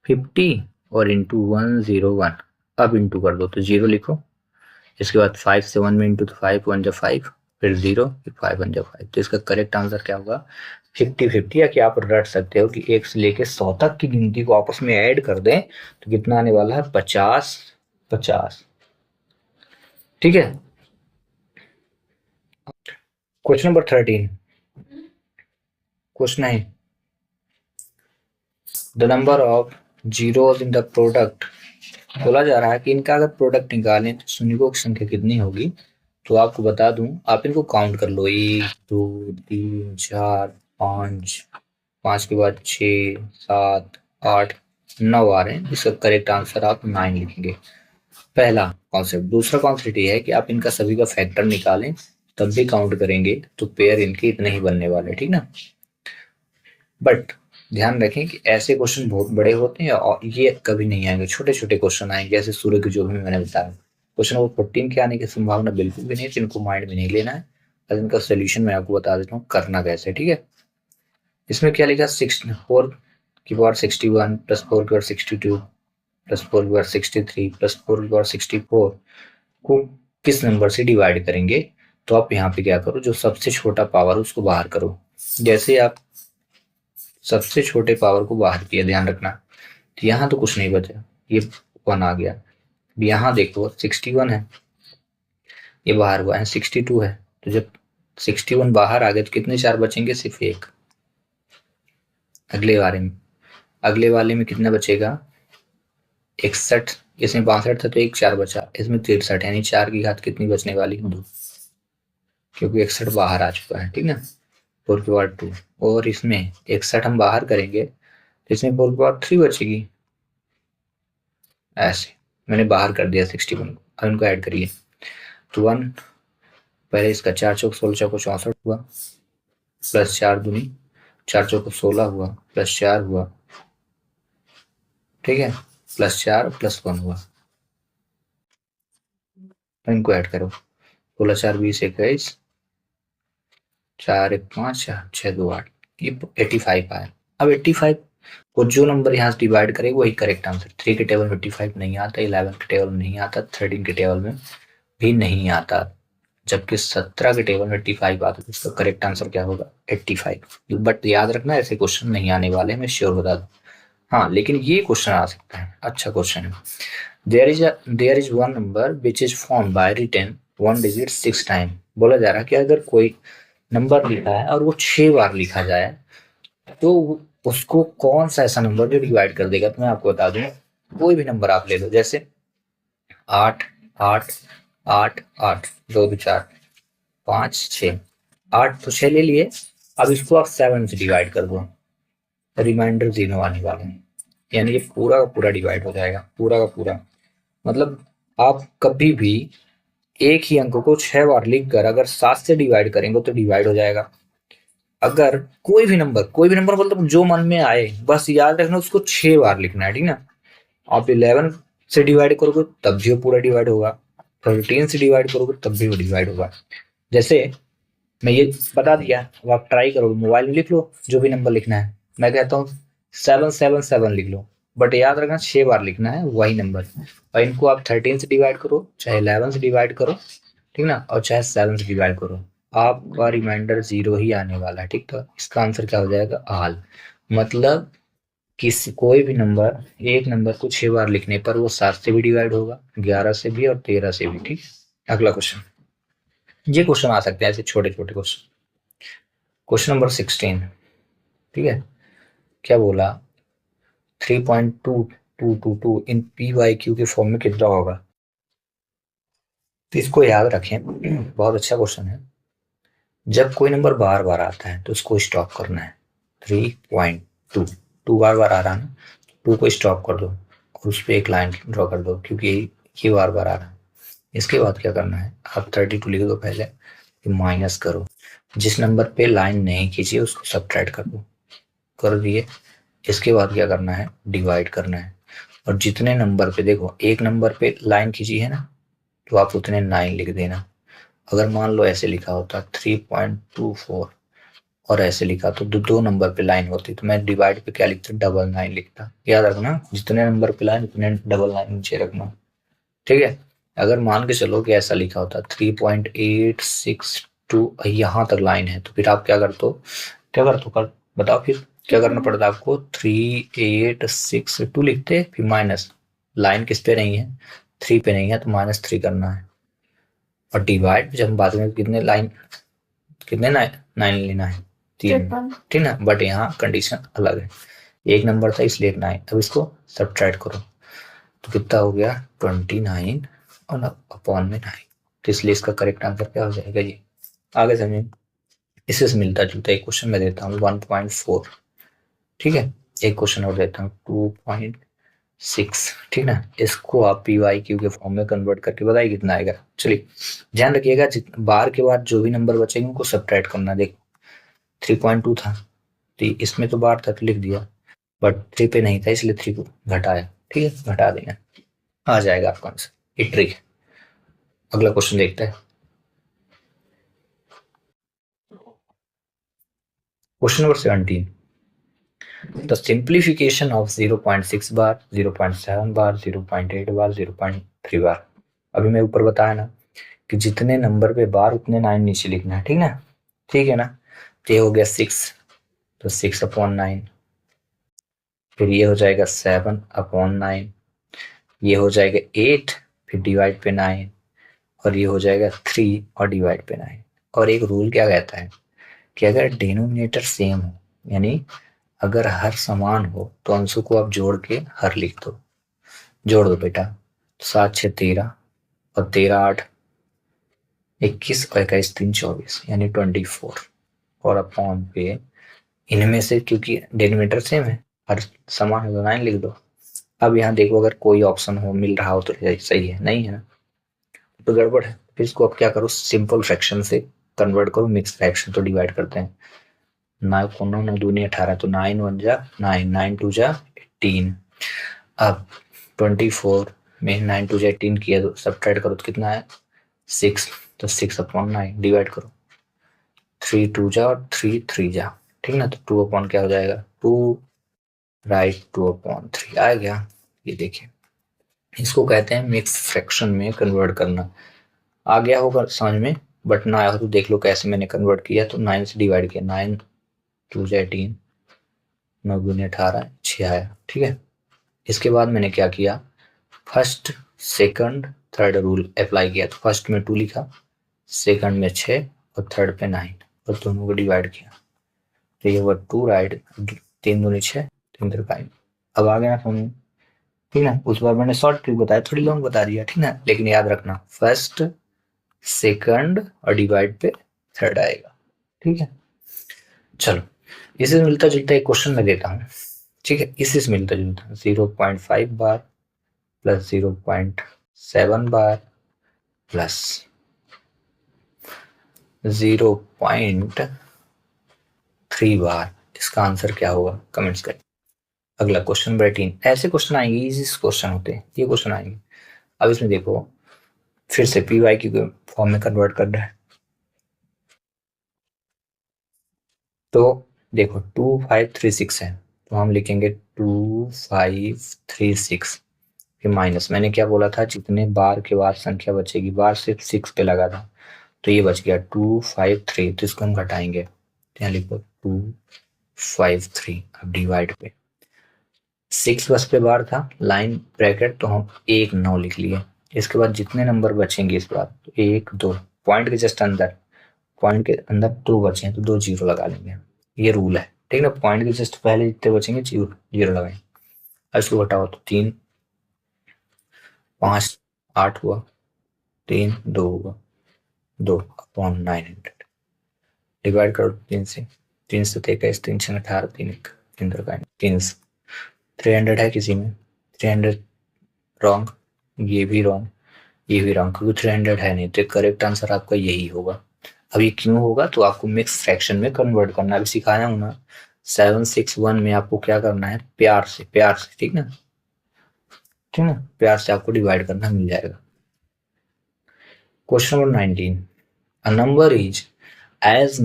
50, और इंटू 101। अब इंटू कर दो तो 0 लिखो। इसके बाद 5 से 1 में इंटू, तो 5 1 जा 5, फिर 0, फिर 5 1 जा 5। तो इसका करेक्ट आंसर क्या होगा 50/50। या कि आप रट सकते हो कि 1 से लेके 100 तक की गिनती को आपस में ऐड कर दें तो कितना आने वाला है 50/50। ठीक है। क्वेश्चन नंबर 13, क्वेश्चन है the number of zeros in the product. बोला जा रहा है कि इनका अगर प्रोडक्ट निकालें तो शून्यों की संख्या कितनी होगी। तो आपको बता दूं, आप इनको काउंट कर लो, 1 2 3 4 5, 5 के बाद 6 7 8 9 आ रहे हैं। इसका करेक्ट आंसर आप 9 लिखेंगे। पहला कॉन्सेप्ट। दूसरा कॉन्सेप्ट ये है कि आप इनका सभी का फैक्टर निकालें, तब भी काउंट करेंगे तो पेयर इनके इतने ही बनने वाले। ठीक ना। बट ध्यान रखें कि ऐसे क्वेश्चन बहुत बड़े होते हैं और ये कभी नहीं आएंगे, छोटे छोटे क्वेश्चन आएंगे, जैसे सूर्य के जो भी मैंने बताया। क्वेश्चन नंबर 14 के आने की संभावना बिल्कुल भी नहीं है, तो इनको माइंड में नहीं लेना है। और इनका सोल्यूशन मैं आपको बता देता हूँ करना कैसे। ठीक है। इसमें क्या लिखा, 4 की पावर 61 + 4 की पावर 62 + 4 की पावर 63 + 4 की पावर 64 को किस नंबर से डिवाइड करेंगे। तो आप यहाँ पे क्या करो, जो सबसे छोटा पावर उसको बाहर करो। जैसे आप सबसे छोटे पावर को बाहर किया, ध्यान रखना, तो यहाँ तो कुछ नहीं बचा, ये 1 आ गया। यहाँ देखो 61 है, ये बाहर हुआ है, 62 है। तो जब 61 बाहर आ गए तो कितने 4 बचेंगे, सिर्फ 1। अगले वाले में कितना बचेगा 61। इसमें 62 था तो 1 4 बचा, इसमें 63, यानी 4 की घात कितनी बचने वाली है 2, क्योंकि 61 बाहर आ चुका है। ठीक ना। 4 की पावर 2, और इसमें 61 हम बाहर करेंगे तो इसमें 4 की पावर 3 बचेगी। ऐसे मैंने बाहर कर दिया 61 को। अब इनको ऐड करिए, तो 1 पहले इसका 4 चौक 16 चौक 64 हुआ, प्लस 4 दूनी 4 चौक 16 हुआ, प्लस 4 हुआ। ठीक है। +4 + 1 हुआ। इनको ऐड करो, 16 4 20 21, 4 1 5 6 2 8, ये 85 आया। अब 85 को जो नंबर यहाँ से डिवाइड करे वही करेक्ट आंसर। 3 के टेबल में 85 नहीं आता, 11 के टेबल में नहीं आता, 13 के टेबल में भी नहीं आता। जबकि 17 के टेबल में 85 आता है, तो इसका करेक्ट आंसर क्या होगा? 85। बट याद रखना ऐसे क्वेश्चन नहीं आने वाले, मैं श्योर बता दूं। हाँ, लेकिन ये क्वेश्चन आ सकता है, अच्छा क्वेश्चन है। There is one number which is form by written one digit 6 time. बोला जा रहा है कि अगर कोई नंबर लिखा है और वो 6 बार लिखा जाए तो उसको कौन सा ऐसा नंबर जो डिवाइड कर देगा। तो मैं आपको बता दूं, कोई भी नंबर आप ले लो, जैसे 8 8 8 8, 2 2 4 5 6, 8 तो 6 ले लिए। अब इसको आप 7 से डिवाइड कर दो, रिमाइंडर 0 आने वाले हैं, यानी ये पूरा का पूरा डिवाइड हो जाएगा, पूरा का पूरा। मतलब आप कभी भी एक ही अंक को 6 बार लिख कर अगर 7 से डिवाइड करेंगे तो डिवाइड हो जाएगा। अगर कोई भी नंबर मतलब जो मन में आए, बस याद रखना उसको 6 बार लिखना है, ठीक ना। आप 11 से डिवाइड करोगे तब भी वो पूरा डिवाइड होगा, 13 से डिवाइड करोगे तब भी वो डिवाइड होगा। जैसे मैं ये बता दिया, अब आप ट्राई करो, मोबाइल में लिख लो जो भी नंबर लिखना है। मैं कहता हूँ 777 लिख लो, बट याद रखना 6 बार लिखना है वही नंबर। और इनको आप 13 से डिवाइड करो, चाहे 11 से डिवाइड करो, ठीक ना, और चाहे 7 से डिवाइड करो, आपका रिमाइंडर 0 ही आने वाला है, ठीक। तो इसका आंसर क्या हो जाएगा? आल। मतलब किसी कोई भी नंबर, एक नंबर को 6 बार लिखने पर वो 7 से भी डिवाइड होगा, 11 से भी और 13 से भी, ठीक। अगला क्वेश्चन, ये क्वेश्चन आ सकते हैं ऐसे छोटे छोटे क्वेश्चन। क्वेश्चन नंबर 16, ठीक है। क्या बोला? 3.2222 इन पी वाई क्यू के फॉर्म में कितना होगा? तो इसको याद रखें, बहुत अच्छा क्वेश्चन है। जब कोई नंबर बार बार आता है तो उसको स्टॉप करना है। 3.2, 2 बार बार आ रहा है ना, 2 को स्टॉप कर दो और उस पर एक लाइन ड्रॉ कर दो, क्योंकि ये बार बार आ रहा है। इसके बाद क्या करना है, आप 32 लिख दो पहले, फिर माइनस करो, जिस नंबर पे लाइन नहीं खींची उसको सब्ट्रैक्ट कर दो, कर दिए। इसके बाद क्या करना है, डिवाइड करना है। और जितने नंबर पे, देखो एक नंबर पे लाइन खींची है ना, तो आप उतने 9 लिख देना। अगर मान लो ऐसे लिखा होता 3.24 और ऐसे लिखा तो दो नंबर पे लाइन होती, तो मैं डिवाइड पे क्या लिखता, 999 लिखता। याद रखना, जितने नंबर पे लाइन उतने 999 नीचे रखना, ठीक है। अगर मान के चलो कि ऐसा लिखा होता 3.862, यहाँ तक लाइन है, तो फिर आप क्या करते हो, कर बताओ फिर क्या करना पड़ता आपको? 3862 लिखते, फिर माइनस, लाइन किस पे नहीं है, 3 पे नहीं है, तो -3 करना है। और डिवाइड जब हम बात करें कितने लाइन, कितने 9 लेना है, 3, ठीक ना। बट यहाँ कंडीशन अलग है, एक नंबर था इसलिए 9। अब इसको सब्ट्रैक्ट करो तो कितना हो गया, 29 और अपॉन में 9। तो इसलिए इसका करेक्ट आंसर क्या हो जाएगा, ये। आगे समझें, इससे मिलता जुलता एक क्वेश्चन मैं देता हूँ 1.4, ठीक है। एक क्वेश्चन और देता हूँ 2.6, ठीक ना। इसको आप पी वाई क्यू के फॉर्म में कन्वर्ट करके बताइए कितना आएगा। चलिए ध्यान रखिएगा, बार के बाद जो भी नंबर बचेंगे उनको सब्ट्रैक्ट करना। देखो 3.2 था, तो इसमें तो बार था तो लिख दिया, बट 3 पे नहीं था इसलिए 3 को घटाया, ठीक है, घटा देना, आ जाएगा आपका आंसर। ये ट्रिक है। अगला क्वेश्चन देखते हैं, question number 17। The simplification of 0.6 बार, 0.7 बार, 0.8 बार, 0.3 बार। अभी मैं ऊपर बताया ना कि जितने नंबर पे बार उतने 9 नीचे लिखना है, ठीक ना, ठीक है ना। तो ये हो गया 6, तो 6/9। फिर ये हो जाएगा 7/9, ये हो जाएगा 8, फिर डिवाइड पे 9, और ये हो जाएगा 3 और डिवाइड पे 9। और एक रूल क्या कहता है कि अगर डिनोमिनेटर सेम हो, यानी अगर हर समान हो, तो अंशों को आप जोड़ के हर लिख दो। जोड़ दो बेटा, 7 6 13 और 13 8 21 और 21 3 24, यानी 24। और अपॉन पे इनमें से, क्योंकि डिनोमिनेटर सेम है, हर समान है तो 9 लिख दो। अब यहाँ देखो, अगर कोई ऑप्शन हो मिल रहा हो तो सही है, नहीं है ना तो गड़बड़ है। फिर इसको अब क्या करो, सिंपल फ्रैक्शन से कन्वर्ट करो, मिक्स फ्रैक्शन तो डिवाइड करते हैं। 9 को 9 9 दूनी 18, तो 9 1 जा 9, 9 2 जा 18। अब 24 में 9 2 जा 18 किया तो सब्ट्रैक्ट करो तो कितना है 6, तो 6/9 डिवाइड करो, 3 2 जा और 3 3 जा, ठीक ना। तो 2 अपॉन क्या हो जाएगा, 2, राइट, 2/3 आ गया। ये देखिए, इसको कहते हैं मिक्स फ्रैक्शन में कन्वर्ट करना। आ गया होगा समझ में। बट ना आया तो देख लो कैसे मैंने कन्वर्ट किया। तो 9 से डिवाइड किया, 9 2 18, 9 दूनी 18, 6 आया। ठीक है, इसके बाद मैंने क्या किया, first second third rule apply किया। तो फर्स्ट में 2 लिखा, सेकंड में 6 और थर्ड पे 9, और दोनों को डिवाइड किया। तो ये हुआ 2 राइट, 3 दूनी 6, 3 3 5। अब आ गया समझ, ठीक है। उस बार मैंने शॉर्ट ट्रिक बताया, थोड़ी लॉन्ग बता दिया, ठीक है, लेकिन याद रखना फर्स्ट सेकंड और डिवाइड पे थर्ड आएगा। ठीक है, चलो इससे मिलता जुलता एक क्वेश्चन मैं देता हूँ। ठीक है, इससे मिलता जुलता 0.5 बार प्लस 0.7 बार प्लस 0.3 बार। इसका आंसर क्या होगा, कमेंट्स करें। अगला क्वेश्चन नंबर 18। ऐसे क्वेश्चन आएंगे, इजी क्वेश्चन होते हैं ये क्वेश्चन आएंगे। अब इसमें देखो फिर से पी वाई की फॉर्म में कन्वर्ट करना है। तो देखो 2536 है, तो हम लिखेंगे 2536 फिर माइनस, मैंने क्या बोला था, जितने बार के बाद संख्या बचेगी, बार सिर्फ 6 पे लगा था, तो ये बच गया 253। तो इसको हम घटाएंगे, यहाँ लिखो 253। अब डिवाइड पे 6 बस पे बार था, लाइन ब्रैकेट, तो हम 1 9 लिख लिए। इसके बाद जितने नंबर बचेंगे इस बार, तो 1 2, पॉइंट के जस्ट अंदर, पॉइंट के अंदर 2 बचे हैं तो 2 जीरो लगा लेंगे। ये रूल है, ठीक है ना। पॉइंट के जस्ट पहले जितने बचेंगे जीरो जीरो लगाएंगे। अब इसको घटाओ तो 3 5 8 हुआ, 3 2 हुआ, 2 अपॉन 900। डिवाइड करो 3 से 23, 3 6 18, 3 1 3 का 3, 300 है किसी में, 300 रॉन्ग, ये भी रॉन्ग, ये भी रॉन्ग, क्योंकि 300 है नहीं, तो करेक्ट आंसर आपका यही होगा। अब ये क्यों होगा, तो आपको मिक्स फ्रैक्शन में कन्वर्ट करना, अभी सिखाया हूं ना। 761 में आपको क्या करना है, प्यार से, प्यार से, ठीक ना, ठीक ना, प्यार से आपको डिवाइड करना मिल जाएगा। Question number 19। A number is as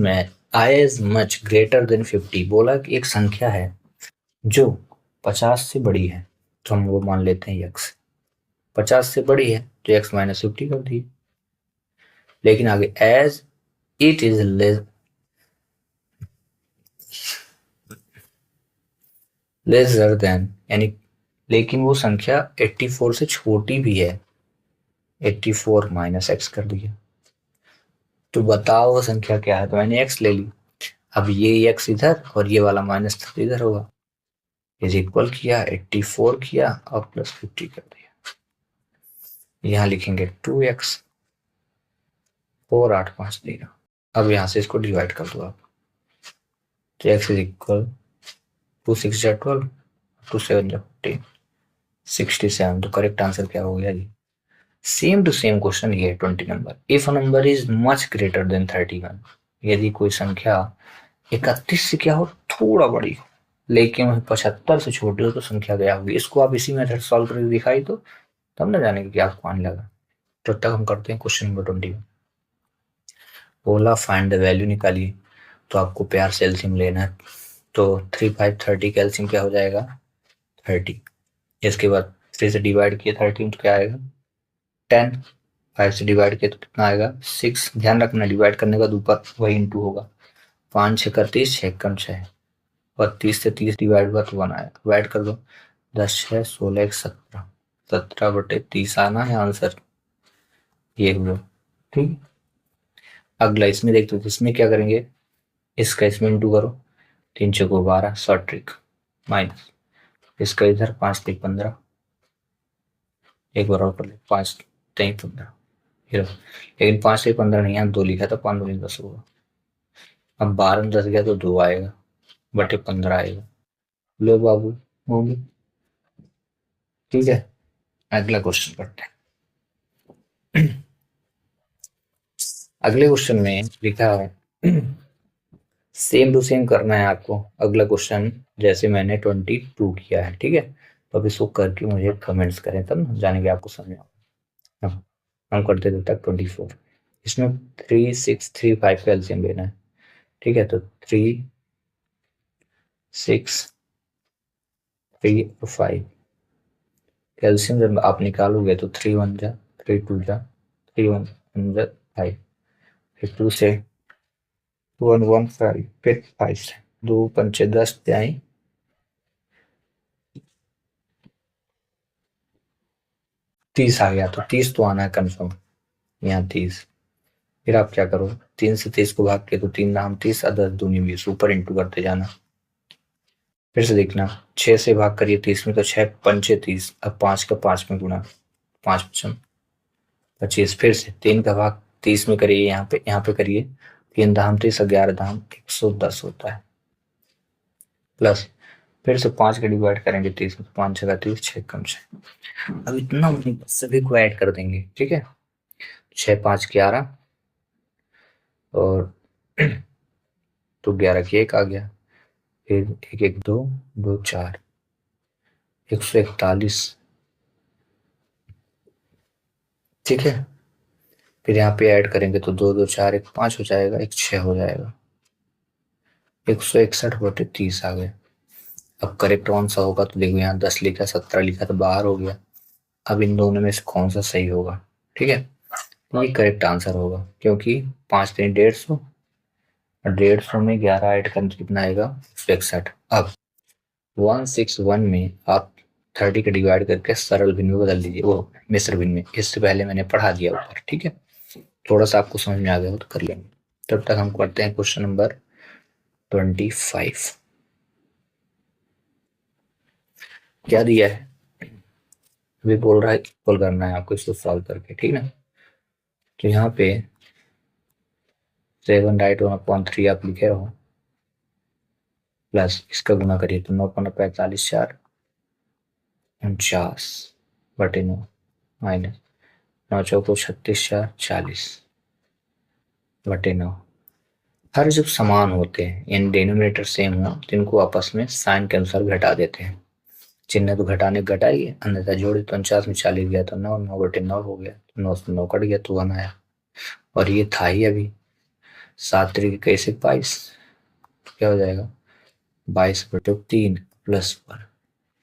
much greater than 50। बोला कि एक संख्या है जो 50 से बड़ी है, तो हम वो मान लेते हैं x। 50 से बड़ी है तो x माइनस 50 कर दी। लेकिन आगे as it is lesser than, यानी लेकिन वो संख्या 84 से छोटी भी है, 84 माइनस एक्स कर दिया। तो बताओ वो संख्या क्या है, तो मैंने एक्स ले ली। अब ये एक्स इधर और ये वाला माइनस इधर होगा, इज इक्वल किया, 84 किया और प्लस 50 कर दिया। यहाँ लिखेंगे 2x, 4 8 5 13। अब यहाँ से इसको डिवाइड कर दो आप, तो x इज इक्वल 2 6 12, 2 7 15, 67। तो करेक्ट आंसर क्या हो गया जी, सेम टू सेम क्वेश्चन ये 20 number. If a number is much greater then 31, यदि कोई संख्या 31 से क्या हो, थोड़ा बड़ी हो, लेकिन 75 से छोटी हो, तो संख्या क्या होगी। इसको आप इसी मेथड सॉल्व करके दिखाई तो तब ना जानेंगे कि आपको आने लगा। तो तक हम करते हैं क्वेश्चन नंबर 20 में। बोला फाइंड द वैल्यू निकालिए, तो आपको प्यार से एलसीएम लेना है। तो 3 5 30 का एलसीएम क्या हो जाएगा, 30। इसके बाद 3 से डिवाइड किया 30, तो क्या आएगा 10। 5 से डिवाइड किया तो कितना आएगा 6। ध्यान रखना डिवाइड करने का ऊपर वही इंटू होगा। 5 6 31, 6 कम 6, और 30 से 30 डिवाइड हुआ तो 1 आएगा। डिवाइड कर दो, 10 6 16 1 17, 17/30 आना है आंसर, ये हुआ। ठीक, अगला इसमें देखते हो, इसमें क्या करेंगे, इसका इसमें इंटू करो, 3 चौको 12, शॉर्ट ट्रिक, माइनस इसका इधर 5 3 15, एक बार और कर ले, 5 3 15, लेकिन 5 से 15 नहीं, यहाँ 2 लिखा था, 5 2 10 होगा। अब 12 में 10 गया तो 2 आएगा, बटे 15 आएगा। लो बाबू, होगी। ठीक है, अगला क्वेश्चन करते हैं। अगले क्वेश्चन में लिखा है, सेम टू सेम करना है आपको अगला क्वेश्चन, जैसे मैंने 22 किया है। ठीक है, तो अब इसको करके मुझे कमेंट्स करें, तब ना जानेंगे आपको समझ में। हाँ, हम करते थे तक 24। इसमें 3 6 3 5 का एलसीएम लेना है। ठीक है, तो 3 6 3 और 5 कैल्शियम जब आप निकालोगे तो 3 1 जा, 3 2 जा, 3 1 1 जा 5, फिर 2 से 1 1 5, फिर 5 से 2 पंचे 10 पे आई, 30 आ गया। तो 30 तो आना है कंफर्म, यहाँ 30। फिर आप क्या करो, 3 से 30 को भाग के, तो 3 नाम 30 और 10 दूनी 20, ऊपर इंटू करते जाना। फिर से देखना, 6 से भाग करिए 30 में, तो 6 पंचे 30, अब 5 का 5 में गुणा, 5 पचम 25। फिर से 3 का भाग 30 में करिए, यहाँ पे करिए, 3 धाम 30, 11 धाम 110 होता है, प्लस फिर से 5 का डिवाइड करेंगे 30 में, 5 छः 30, 6 कम 6। अब इतना सभी को ऐड कर देंगे, ठीक है। 6 5 11, और तो 11 की 1 आ गया, फिर 1 1 2 2 4, 141, ठीक है। फिर यहाँ पे ऐड करेंगे तो 2 2 4 1 5 हो जाएगा, 1 6 हो जाएगा, 161/30 आ गया। अब करेक्ट कौन सा होगा, तो देखो यहाँ 10 लिखा 17 लिखा तो बाहर हो गया। अब इन दोनों में से कौन सा सही होगा, ठीक है। ये करेक्ट आंसर होगा, क्योंकि 5 3 150, और 150 में 11 ऐड करने कितना आएगा, 161। अब 161 में आप 30 का डिवाइड करके सरल भिन्न में बदल दीजिए, वो मिश्र भिन्न में। इससे पहले मैंने पढ़ा दिया ऊपर, ठीक है। थोड़ा सा आपको समझ में आ गया हो तो कर लेंगे। तब तक हम करते हैं क्वेश्चन नंबर 25। क्या दिया है, अभी बोल रहा है इक्वल करना है आपको इसको सॉल्व करके, ठीक ना। तो यहाँ पे 7 राइट 1/3 आप लिखे हो, प्लस इसका गुना करिए तो 9 × 45 4 49/9, माइनस 9 चौको 36 4 40/9। हर जब समान होते हैं यानी डिनोमिनेटर सेम हो तो इनको आपस में साइन के अनुसार घटा देते हैं। चिन्ह तो घटाने घटाइए, अन्यथा जोड़े तो 49 में 40 गया तो 9, 9/9 हो गया, तो 9 से 9 कट गया तो 1 आया। और ये था ही अभी 7 3 कैसे 22, क्या हो जाएगा 22/3 प्लस 1,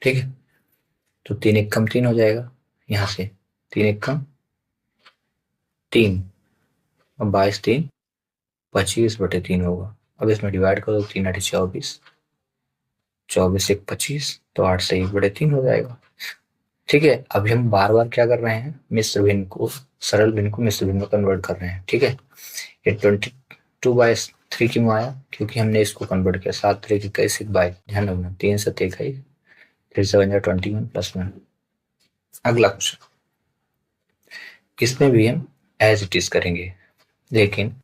ठीक है। तो 3 1 कम 3 हो जाएगा, यहाँ से 3 1 कम 3, और 22 3 25/3 होगा। अब इसमें डिवाइड करो, 3 8 24, 24 1 25, तो 8 से 1/3 हो जाएगा, ठीक है। अभी हम बार बार क्या कर रहे हैं, मिश्र भिन्न को सरल भिन्न को मिश्र भिन्न में कन्वर्ट कर रहे हैं, ठीक है। ये 22/3 क्यों आया, क्योंकि हमने इसको कन्वर्ट किया 7 3 21 22, ध्यान रखना 3 7 1 है, फिर से बन जाए 21 + 1। अगला क्वेश्चन, इसमें भी हम एज इट इज करेंगे, लेकिन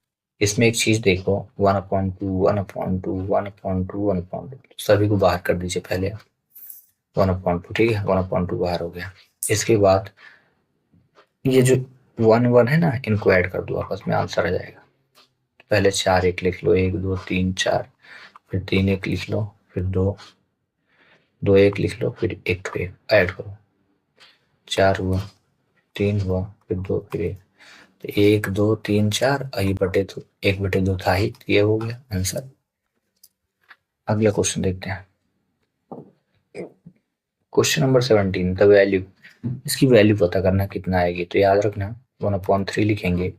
इसमें एक चीज देखो, 1/2 1/2 1/2 1/2, सभी को बाहर कर दीजिए पहले, 1/2, ठीक है। 1/2 बाहर हो गया। इसके बाद ये जो 1 1 है ना, इनको ऐड कर दो आपस में, आंसर आ जाएगा। पहले 4 1 लिख लो, 1 2 3 4, फिर 3 1 लिख लो, फिर 2 2 1 लिख लो, फिर 1 ऐड करो, 4 हुआ, 3 हुआ, फिर 2, फिर 1, तो 1 2 3 4, आई बटे तो 1/2 था ही, ये हो गया आंसर। अगला क्वेश्चन देखते हैं, क्वेश्चन नंबर 17, द वैल्यू। इसकी वैल्यू पता करना कितना आएगी, तो याद रखना 1/3 लिखेंगे,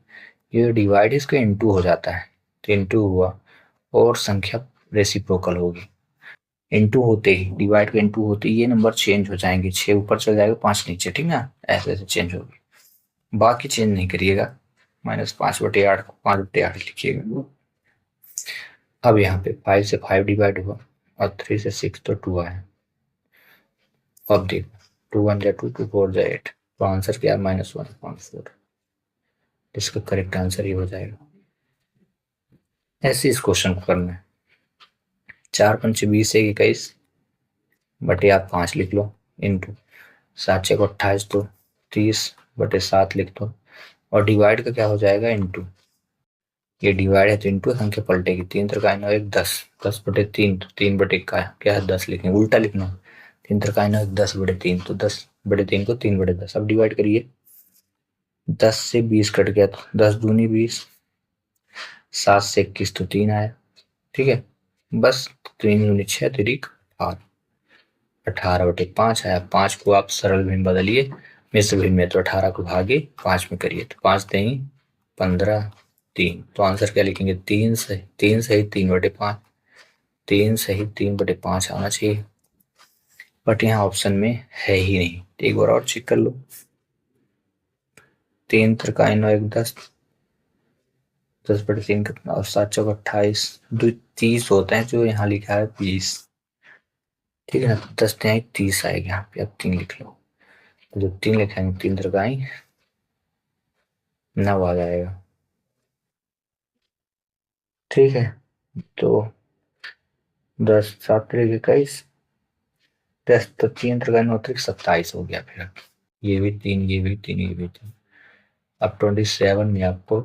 ये डिवाइड इसका इंटू हो जाता है, तो इंटू हुआ, और संख्या रेसिप्रोकल होगी। इंटू होते ही, डिवाइड का इंटू होते ही ये नंबर चेंज हो जाएंगे, 6 ऊपर चल जाएगा 5 नीचे, ठीक ना, ऐसे ऐसे चेंज होगी। बाकी चेंज नहीं करिएगा, -5/8 को 5/8 लिखिएगा। अब यहाँ पे 5 से 5 डिवाइड हुआ, और 3 से 6 तो 2 आया। अब देखो 2 1 2 2 4 8, तो आंसर क्या है -1/4। इसका करेक्ट आंसर ये हो जाएगा। ऐसे इस क्वेश्चन को करना है, 4 पंचे 20 1 21, बटे आप 5 लिख लो, इंटू 7 6 28, तो 30/7 लिख दो, और डिवाइड का क्या हो जाएगा इंटू, ये डिवाइड है तो इंटू संख्या पलटेगी, 3 3 9 1 10, 10/3, तो 3 का क्या है 10 लिखेंगे, उल्टा लिखना, 3 3 9 1 10/3, तो 10/3 को 3/10। अब डिवाइड करिए, 10 से 20 कट गया तो 10 दूनी 20, 7 से 21 तो 3 आया, ठीक है। बस 3 दूनी 6, 3 18/5 आया। 5 को आप सरल भिन्न बदलिए मिश्र भिन्न में, तो 18 को भागे 5 में करिए, तो 5 दें 15, 3, तो आंसर क्या लिखेंगे? 3 सही 3/5, 3/5 आना चाहिए, बट यहाँ ऑप्शन में है ही नहीं। एक बार और चेक कर लो। 3 त्रिकाई 9 1 10, 10/3 कितना, और 7 चौक 28, 2 30 होता है, जो यहाँ लिखा है 20। ठीक है ना, 10 तिहाई 30 आएगा यहाँ पे। अब 3 लिख लो, तो जब 3 लिखेंगे 3 त्रिकाई 9 आ जाएगा। ठीक है, तो 10 7 त्रिक 21, 10 तो 3 त्रिकाई 9 त्रिक 27 हो गया। फिर ये भी 3, ये भी 3, ये भी 3। अब 27 में आपको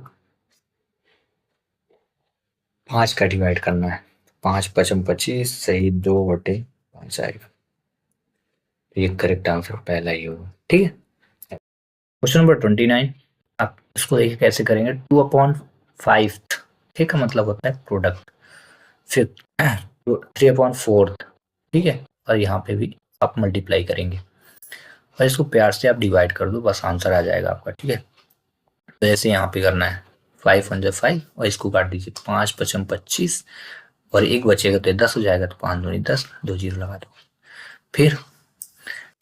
5 का डिवाइड करना है। 5 पचम 25 सही 2/5 आएगा। ये करेक्ट आंसर पहला ही होगा। ठीक है, क्वेश्चन नंबर 29। आप इसको देखिए कैसे करेंगे। 2/5 ठीक है, मतलब होता है प्रोडक्ट। फिर 3/4, ठीक है, और यहाँ पे भी आप मल्टीप्लाई करेंगे और इसको प्यार से आप डिवाइड कर दो, बस आंसर आ जाएगा आपका। ठीक है, तो ऐसे यहाँ पे करना है। 5 1 5 और इसको काट दीजिए। 5 पचम 25 और एक बचेगा तो 10 हो जाएगा, तो 5 दूनी 10, 2 जीरो लगा दो। फिर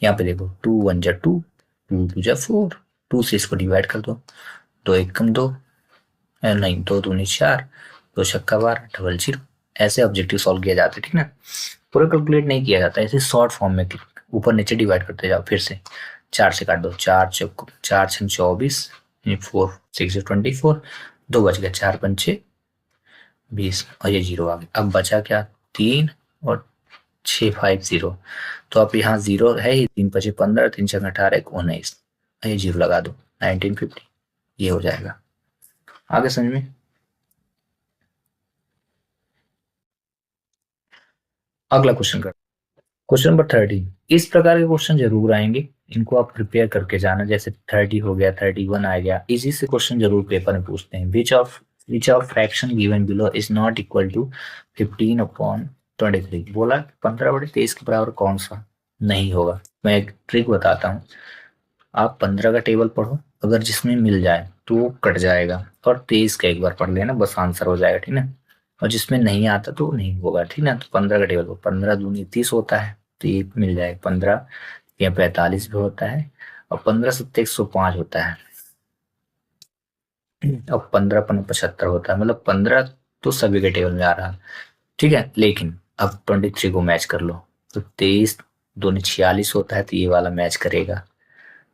यहाँ पे देखो 2 1 2, 2 2 4, 2 से इसको डिवाइड कर दो। 2 1 कम 2, नहीं 2 दूनी 4, 2 छक्का 12, डबल जीरो। ऐसे ऑब्जेक्टिव सॉल्व किया जाता है। ठीक ना, पूरा कैलकुलेट नहीं किया जाता, ऐसे शॉर्ट फॉर्म में ऊपर नीचे डिवाइड करते जाओ। फिर से 4 से काट दो, 4 चौक 4 6 24, 4 6 24, 2 बच गया, 4 5 20 और ये जीरो आ गया। अब बचा क्या? 3 और 6 5 0। तो अब यहाँ जीरो है ही, 3 5 15, 3 6 18 1 19, ये जीरो लगा दो, 1950 ये हो जाएगा। आगे समझ में? अगला क्वेश्चन कर, क्वेश्चन नंबर 30। इस प्रकार के क्वेश्चन जरूर आएंगे, इनको आप प्रिपेयर करके जाना। जैसे 30 हो गया, 31 आ गया, इजी से क्वेश्चन जरूर पेपर में पूछते हैं। Which of fraction given below is not equal to 15/23। बोला 15/23 के बराबर कौन सा नहीं होगा। मैं एक ट्रिक बताता हूँ। आप 15 का टेबल पढ़ो, अगर जिसमें मिल जाए तो वो कट जाएगा, और 23 का एक बार पढ़ लेना, बस आंसर हो जाएगा। ठीक है, और जिसमें नहीं आता तो नहीं होगा। ठीक ना, तो 15 का टेबल, 15 दूनी 30 होता है, तो ये मिल जाएगा 15 या 45 भी होता है, और 15 सत्ते 105 होता है, और 15 पन 75 होता है। मतलब 15 तो सभी के टेबल में आ रहा है। ठीक है, लेकिन अब 23 को मैच कर लो, तो 23 दूनी 46 होता है, तो ये वाला मैच करेगा।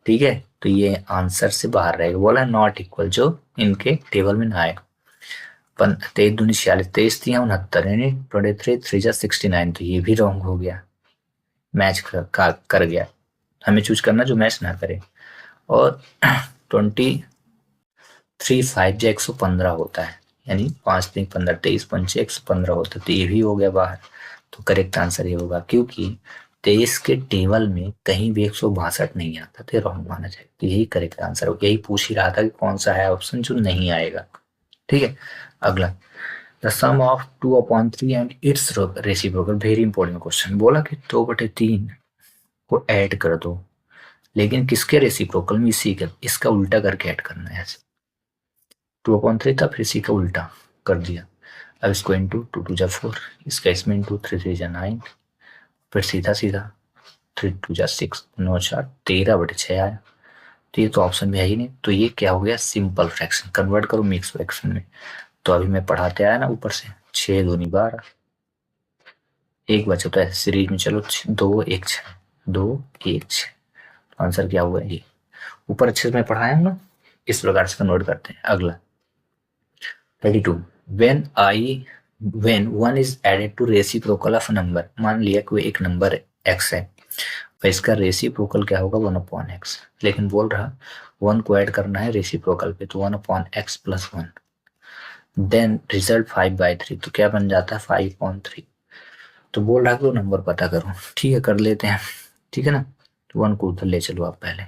ठीक है, तो ये आंसर से बाहर रहेगा। बोला नॉट इक्वल, जो इनके टेबल में ना आए। 23 दूनी 46, 23 3 69, यानी 23 3 जा 69, तो ये भी रॉन्ग हो गया, मैच कर गया। हमें चूज करना जो मैच ना करे। और 23 5 जा 115 होता है, यानी 5 3 15, 23 5 115 होता है, तो ये भी हो गया बाहर। तो करेक्ट आंसर ये होगा, क्योंकि 23 के टेबल में कहीं भी 162 नहीं आता, तो रॉन्ग माना जाए। तो यही करेक्ट आंसर हो। यही पूछ ही रहा था कि कौन सा है ऑप्शन जो नहीं आएगा। ठीक है, अगला, the sum of 2/3 and its reciprocal. Very important question. बोला कि 2/3 को ऐड कर दो, लेकिन किसके रेसिप्रोकल में? इसी का, इसका उल्टा करके ऐड करना है। ऐसे 2/3 था, फिर इसी का उल्टा कर दिया। अब इसको इंटू 2 2 जा 4, इसका इसमें इंटू 3 3 जा 9, फिर सीधा सीधा 3 2 जा 6, 9 4 13/6 आया। तो ये तो ऑप्शन में है ही नहीं, तो ये क्या हो गया? Simple fraction. कन्वर्ट करो मिक्स फ्रैक्शन में। तो अभी मैं पढ़ाते आया ना ऊपर से, 6 दूनी 12, एक बचा, तो ऐसे सीरीज में चलो 2 1 6, 2 1 6। आंसर क्या हुआ? ये ऊपर अच्छे से मैं पढ़ाया हूँ ना, इस प्रकार से कन्वर्ट करते हैं। अगला 32। when 1 is added to reciprocal of a number, मान लिया कोई एक नंबर x है, और इसका रेसिप्रोकल क्या होगा? 1/x। लेकिन बोल रहा 1 को ऐड करना है रेसिप्रोकल पे, तो 1/x + 1, देन रिजल्ट 5/3, तो क्या बन जाता है? 5/3। तो बोल रहा है कि नंबर पता करो। ठीक है, कर लेते हैं। ठीक है ना, तो 1 को उधर ले चलो आप पहले,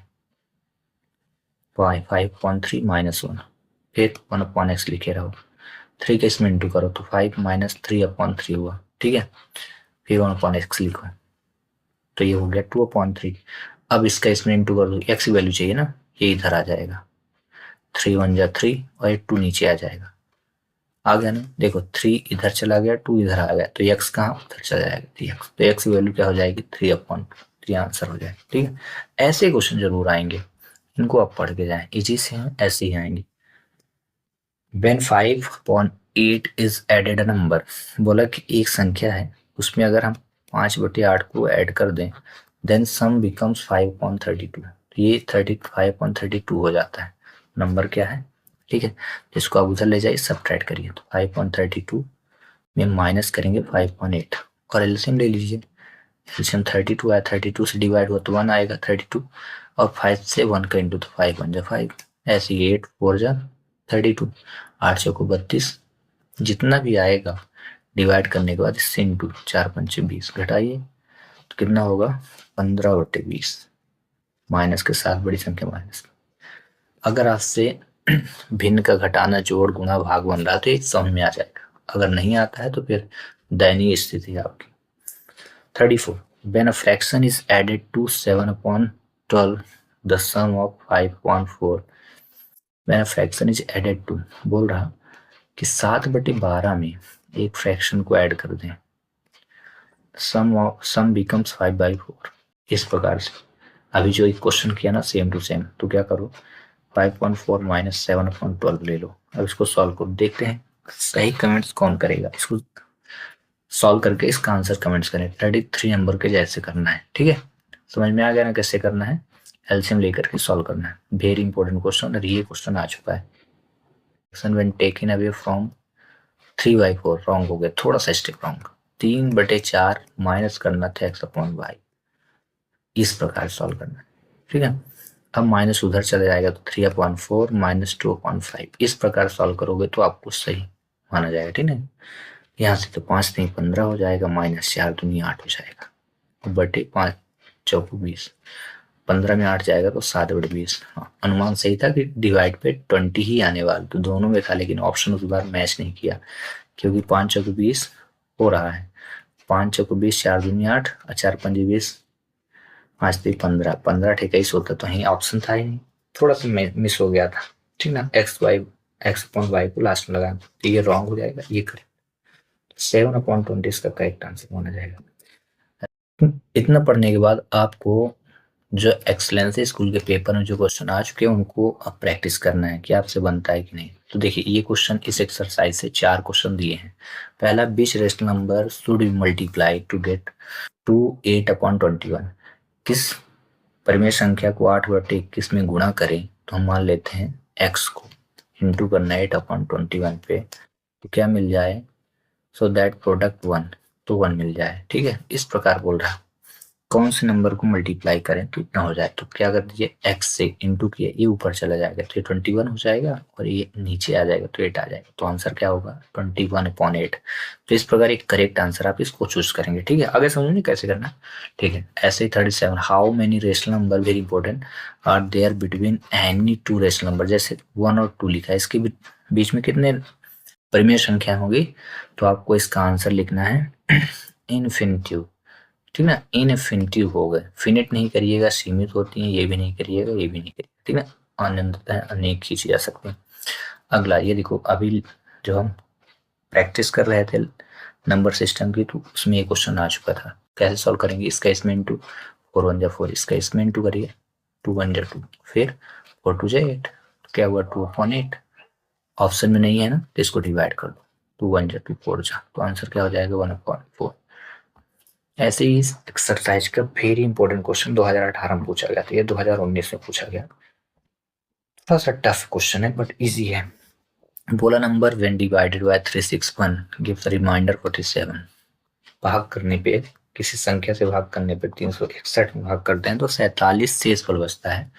5/3 - 1, फिर 1/x लिखे रहो। 3 का इसमें इंटू करो, तो 5 - 3/3 हुआ। ठीक है, फिर 1/x लिखो, तो ये हो गया 2/3। अब इसका इसमें इंटू कर दो, x की वैल्यू चाहिए ना, ये इधर आ जाएगा। 3 1 जा 3 और 2 नीचे आ जाएगा, आ गया ना, देखो 3 इधर चला गया, 2 इधर आ गया, तो x कहाँ उधर चला जाएगा 3x, तो x की वैल्यू क्या हो जाएगी 3/3 आंसर हो जाएगा। ठीक है, ऐसे क्वेश्चन जरूर आएंगे, इनको आप पढ़ के जाएं, इजी से हैं, ऐसे ही आएंगे। When 5/8 is added a number, बोला कि एक संख्या है, उसमें अगर हम 5/8 को ऐड कर दें, देन सम बिकम्स 5/32, तो ये 35/32 हो जाता है। नंबर क्या है, ठीक है, इसको आप उधर ले जाइए, सब्ट्रैक्ट करिए, तो 5/32 में माइनस करेंगे 5/8 और एलसीएम ले लीजिए। एलसीएम 32 आया, 32 से डिवाइड हुआ तो 1 आएगा, 32 और 5 से 1 का इंटू, तो 5 1 जा 5, ऐसे 8 4 जा 32, 8 चौको 32, जितना भी आएगा डिवाइड करने के बाद इससे इंटू, 4 5 20 घटाइए तो कितना होगा 15/20, माइनस के साथ बड़ी संख्या माइनस। अगर आपसे भिन्न का घटाना, जोड़, गुणा, भाग बन रहा है तो ये समझ में आ जाएगा, अगर नहीं आता है तो फिर दयनीय स्थिति है आपकी। 34. When a fraction is added to 7/12, the sum of 5/4. When a fraction is added to, बोल रहा कि 7/12 में एक फ्रैक्शन को ऐड कर दें, सम बिकम्स 5/4, इस प्रकार से। अभी जो एक क्वेश्चन किया ना सेम टू सेम, तो क्या करो 5/4 माइनस 7/12 ले लो, अब इसको सॉल्व करो, देखते हैं सही कमेंट्स कौन करेगा। इसको सॉल्व करके इसका आंसर कमेंट्स करें, 33 नंबर के जैसे करना है। ठीक है, समझ में आ गया ना कैसे करना है, एलसीएम लेकर के सॉल्व करना है, वेरी इंपॉर्टेंट क्वेश्चन, और ये क्वेश्चन आ चुका है। When taken away from 3/4, wrong हो गया, थोड़ा सा स्टेप रॉन्ग, 3/4 माइनस करना था x/y, इस प्रकार सॉल्व करना है। ठीक है, अब माइनस उधर चला जाएगा तो 3/4 माइनस 2/5, इस प्रकार सॉल्व करोगे तो आपको सही माना जाएगा। ठीक है, यहाँ से तो 5 नहीं 15 हो जाएगा, माइनस 4 दूनी 8 हो जाएगा, बटे 5 चौको 20, 15 में 8 जाएगा तो 7/20। अनुमान सही था कि डिवाइड पे 20 ही आने वाला, तो दोनों में था, लेकिन ऑप्शन उस बार मैच नहीं किया, क्योंकि 5 चौको 20 हो रहा है, 5 चौको 20, 4 दूनी 8 और 4 5 20, 5 3 15, 15 28 होता तो यही ऑप्शन था ही नहीं, थोड़ा सा मिस हो गया था। ठीक ना, x/y को लास्ट में लगाना, तो ये रॉन्ग हो जाएगा, ये करें 7/20 इसका करेक्ट आंसर माना जाएगा। इतना पढ़ने के बाद आपको जो एक्सलेंस स्कूल के पेपर में जो क्वेश्चन आ चुके हैं उनको अब प्रैक्टिस करना है कि आपसे बनता है कि नहीं। तो देखिए ये क्वेश्चन इस एक्सरसाइज से 4 क्वेश्चन दिए हैं। पहला, which rational number should be multiply to get to 8/21, किस परिमेय संख्या को 8/21 में गुणा करें, तो हम मान लेते हैं x को इंटू करना 8/21 पे, तो क्या मिल जाए, सो दैट प्रोडक्ट 1, तो 1 मिल जाए। ठीक है, इस प्रकार बोल रहा है कौन से नंबर को मल्टीप्लाई करें तो इतना हो जाए, तो क्या कर दीजिए x से इंटू किया, ये ऊपर चला जाएगा तो ये 21 हो जाएगा, और ये नीचे आ जाएगा तो 8 आ जाएगा, तो आंसर क्या होगा 21/8। तो इस प्रकार एक करेक्ट आंसर आप इसको चूज करेंगे। ठीक है, आगे समझो नहीं कैसे करना। ठीक है, ऐसे ही 37, how many rational number, very important, are there between any two rational number, जैसे 1 और 2 लिखा है, इसके बीच में कितने परिमेय संख्या होगी, तो आपको इसका आंसर लिखना है इनफिनिटिव। ठीक ना, इनफिनिटिव हो गए, फिनिट नहीं करिएगा, सीमित होती हैं, ये भी नहीं करिएगा, ये भी नहीं करिएगा। ठीक है, अनंततः अनेक खींची जा सकते हैं। अगला ये देखो, अभी जो हम प्रैक्टिस कर रहे थे नंबर सिस्टम की, तो उसमें ये क्वेश्चन आ चुका था, कैसे सॉल्व करेंगे, इसका इसमें इंटू, 4 1 जा 4, इसका इसमें इंटू करिए, 2 1 जा 2, फिर 4 2 जा 8, क्या हुआ 2/8, ऑप्शन में नहीं है ना तो इसको डिवाइड कर दो, 2 1 जा 2 4 जा, तो आंसर क्या हो जाएगा 1/4। ऐसे ही इस एक्सरसाइज का वेरी इंपॉर्टेंट क्वेश्चन 2018 में पूछा गया था, ये 2019 में पूछा गया, थोड़ा सा टफ क्वेश्चन है बट इजी है। बोला number when divided by 361 gives a remainder 47, भाग करने पे, किसी संख्या से भाग करने पे 361 में भाग करते हैं तो 47 शेष फल बचता है।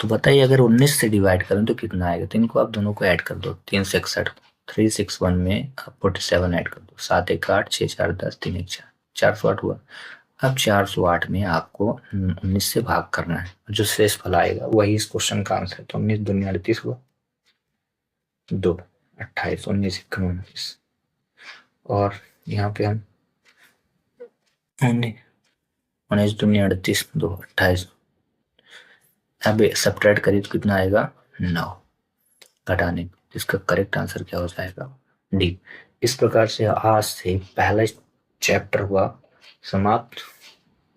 तो बताइए अगर 19 से डिवाइड करें तो कितना आएगा, तो इनको आप दोनों को ऐड कर दो, 361 361 में आप 47 ऐड कर दो, 7 1 8 6 4 10 3 1 4, 408 हुआ। अब 408 में आपको 19 से भाग करना है, जो शेष फल आएगा वही इस क्वेश्चन का आंसर है। तो 19 दूनी 38 हुआ, 2 28 19 1 19, और यहाँ पे हम 19 दूनी 38 2 28, अब सब्ट्रैक्ट करिए तो कितना आएगा 9, घटाने, इसका करेक्ट आंसर क्या हो जाएगा डी। इस प्रकार से आज से पहला चैप्टर हुआ समाप्त।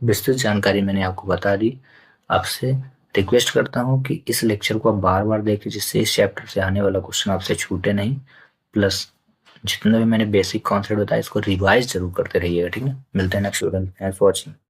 विस्तृत जानकारी मैंने आपको बता दी। आपसे रिक्वेस्ट करता हूँ कि इस लेक्चर को आप बार बार देखें, जिससे इस चैप्टर से आने वाला क्वेश्चन आपसे छूटे नहीं। प्लस जितना भी मैंने बेसिक कॉन्सेप्ट बताया इसको रिवाइज जरूर करते रहिएगा, ठीक है। मिलते हैं नेक्स्ट वीडियो में। Thanks for watching.